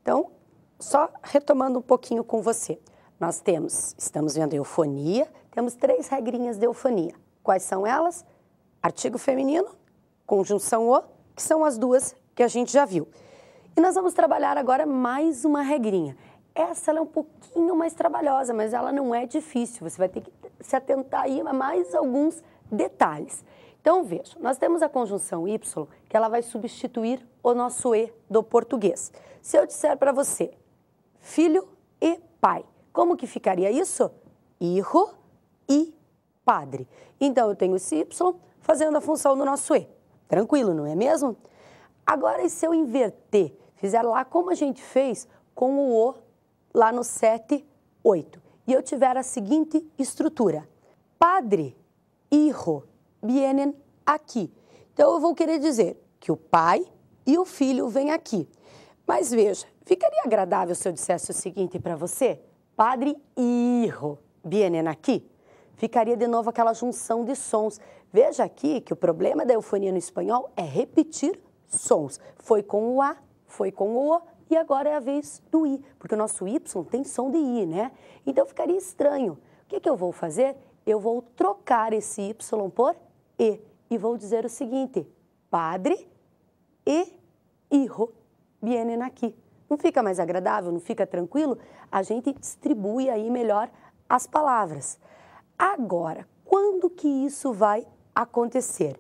Então, só retomando um pouquinho com você. Nós estamos vendo eufonia, temos 3 regrinhas de eufonia. Quais são elas? Artigo feminino, conjunção o, que são as 2 que a gente já viu. E nós vamos trabalhar agora mais uma regrinha. Essa ela é um pouquinho mais trabalhosa, mas ela não é difícil. Você vai ter que se atentar aí a mais alguns detalhes. Então, veja, nós temos a conjunção Y, que ela vai substituir o nosso E do português. Se eu disser para você, filho e pai, como que ficaria isso? Hijo e padre. Então, eu tenho esse Y fazendo a função do nosso E. Tranquilo, não é mesmo? Agora, e se eu inverter? Fizer lá como a gente fez com o O lá no 7, 8. E eu tiver a seguinte estrutura. Padre, hijo, vienen aqui. Então, eu vou querer dizer que o pai e o filho vêm aqui. Mas veja, ficaria agradável se eu dissesse o seguinte para você? Padre e hijo vienen aqui? Ficaria de novo aquela junção de sons. Veja aqui que o problema da eufonia no espanhol é repetir sons. Foi com o A, foi com o O e agora é a vez do I, porque o nosso Y tem som de I, né? Então ficaria estranho. O que eu vou fazer? Eu vou trocar esse Y por e vou dizer o seguinte, padre e hijo vienen aqui. Não fica mais agradável? Não fica tranquilo? A gente distribui aí melhor as palavras. Agora, quando que isso vai acontecer?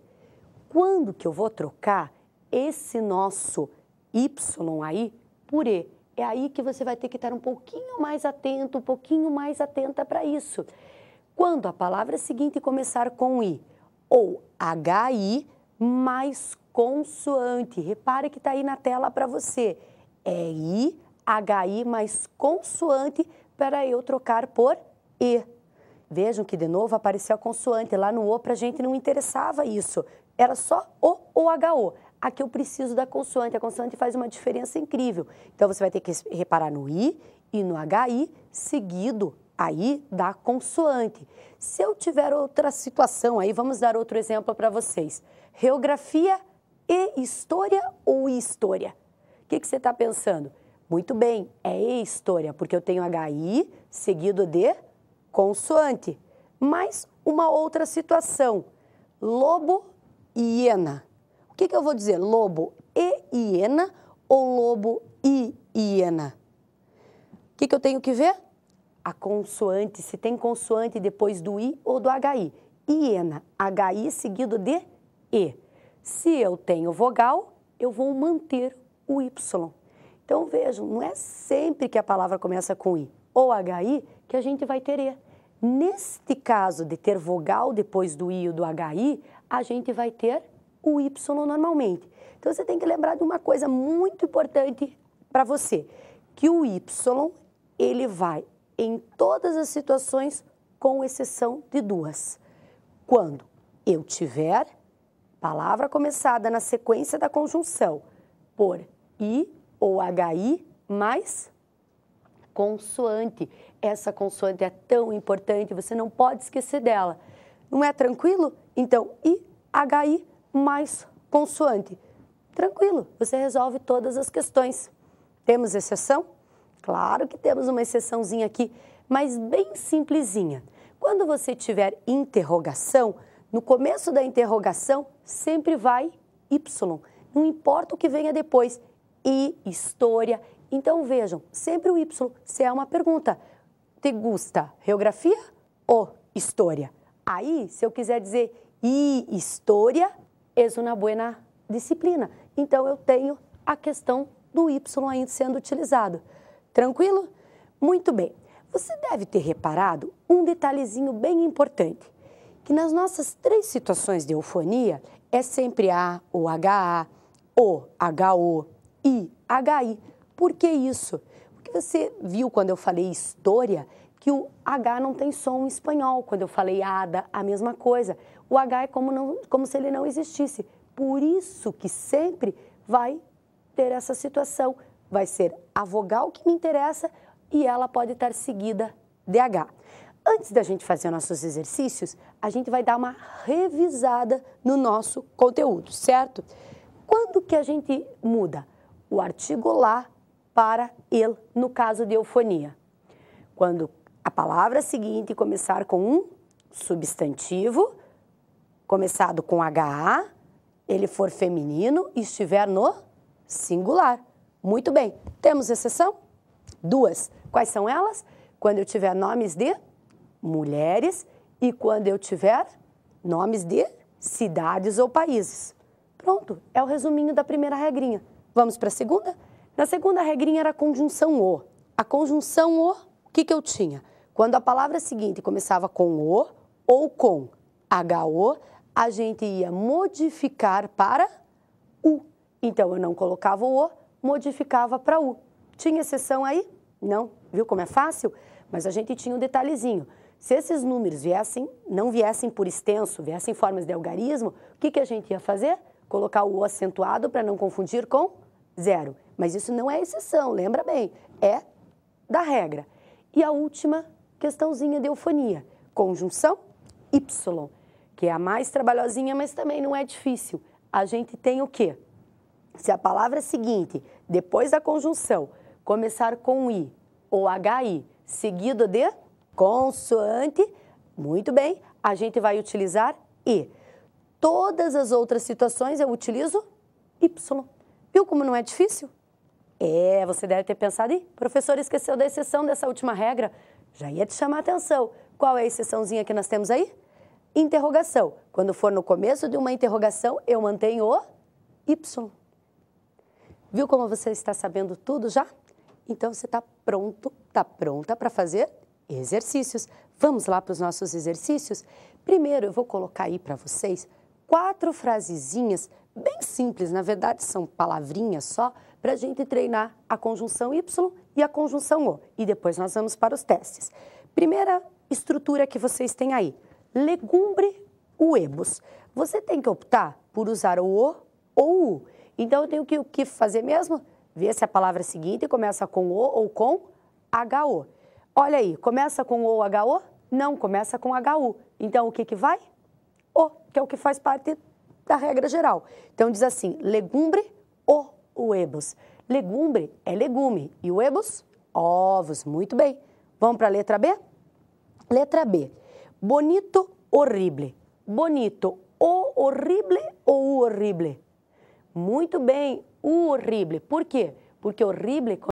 Quando que eu vou trocar esse nosso Y aí por E? É aí que você vai ter que estar um pouquinho mais atento, um pouquinho mais atenta para isso. Quando a palavra seguinte começar com I, ou HI mais consoante. Repare que está aí na tela para você. É I, HI mais consoante para eu trocar por E. Vejam que de novo apareceu a consoante. Lá no O para a gente não interessava isso. Era só O ou HO. Aqui eu preciso da consoante. A consoante faz uma diferença incrível. Então você vai ter que reparar no I e no HI seguido aí da consoante. Se eu tiver outra situação aí, vamos dar outro exemplo para vocês. Geografia e história ou história? O que você está pensando? Muito bem, é história, porque eu tenho HI seguido de consoante. Mas uma outra situação, lobo e hiena. O que eu vou dizer? Lobo e hiena ou lobo e hiena? O que eu tenho que ver? A consoante, se tem consoante depois do I ou do HI. Hiena, HI seguido de E. Se eu tenho vogal, eu vou manter o Y. Então, vejam, não é sempre que a palavra começa com I ou HI que a gente vai ter E. Neste caso de ter vogal depois do I ou do HI, a gente vai ter o Y normalmente. Então, você tem que lembrar de uma coisa muito importante para você, que o Y, ele vai em todas as situações, com exceção de 2. Quando eu tiver palavra começada na sequência da conjunção por I ou HI mais consoante. Essa consoante é tão importante, você não pode esquecer dela. Não é tranquilo? Então, I, HI mais consoante. Tranquilo, você resolve todas as questões. Temos exceção? Claro que temos uma exceçãozinha aqui, mas bem simplesinha. Quando você tiver interrogação, no começo da interrogação sempre vai Y. Não importa o que venha depois. I, história. Então vejam, sempre o Y. Se é uma pergunta, te gusta geografia ou história? Aí, se eu quiser dizer I, história, é uma boa disciplina. Então eu tenho a questão do Y ainda sendo utilizado. Tranquilo? Muito bem. Você deve ter reparado um detalhezinho bem importante, que nas nossas 3 situações de eufonia é sempre A, ou HA, O, HO, I, HI. Por que isso? Porque você viu quando eu falei história que o H não tem som em espanhol. Quando eu falei ada, a mesma coisa. O H é como se ele não existisse. Por isso que sempre vai ter essa situação. Vai ser a vogal que me interessa e ela pode estar seguida de H. Antes da gente fazer nossos exercícios, a gente vai dar uma revisada no nosso conteúdo, certo? Quando que a gente muda? O artigo lá para el, no caso de eufonia. Quando a palavra seguinte começar com um substantivo, começado com HA, ele for feminino e estiver no singular. Muito bem. Temos exceção? Duas. Quais são elas? Quando eu tiver nomes de mulheres e quando eu tiver nomes de cidades ou países. Pronto, é o resuminho da primeira regrinha. Vamos para a segunda? Na segunda regrinha era a conjunção o. A conjunção o que eu tinha? Quando a palavra seguinte começava com o ou com HO, a gente ia modificar para U. Então, eu não colocava o, modificava para U. Tinha exceção aí? Não. Viu como é fácil? Mas a gente tinha um detalhezinho. Se esses números não viessem por extenso, viessem em formas de algarismo, o que a gente ia fazer? Colocar o acentuado para não confundir com zero. Mas isso não é exceção, lembra bem, é da regra. E a última questãozinha de eufonia, conjunção Y, que é a mais trabalhosinha, mas também não é difícil. A gente tem o quê? Se a palavra seguinte, depois da conjunção, começar com I ou HI, seguido de consoante, muito bem, a gente vai utilizar I. Todas as outras situações eu utilizo Y. Viu como não é difícil? Você deve ter pensado, professor, esqueceu da exceção dessa última regra. Já ia te chamar a atenção. Qual é a exceçãozinha que nós temos aí? Interrogação. Quando for no começo de uma interrogação, eu mantenho o Y. Viu como você está sabendo tudo já? Então você está pronto, está pronta para fazer exercícios. Vamos lá para os nossos exercícios? Primeiro eu vou colocar aí para vocês 4 frasezinhas bem simples, na verdade são palavrinhas só, para a gente treinar a conjunção Y e a conjunção O. E depois nós vamos para os testes. Primeira estrutura que vocês têm aí, legumbre uebus. Você tem que optar por usar o O ou U. Então eu tenho que fazer mesmo? Ver se a palavra seguinte começa com O ou com HO. Olha aí, começa com O ou HO? Não, começa com HU. Então o que vai? O, que é o que faz parte da regra geral. Então diz assim, legumbre o uebus. Legumbre é legume e uebus, ovos. Muito bem. Vamos para a letra B? Letra B. Bonito, horrible. Bonito, o horrible ou o horrible? Muito bem, o horrible. Por quê? Porque horrible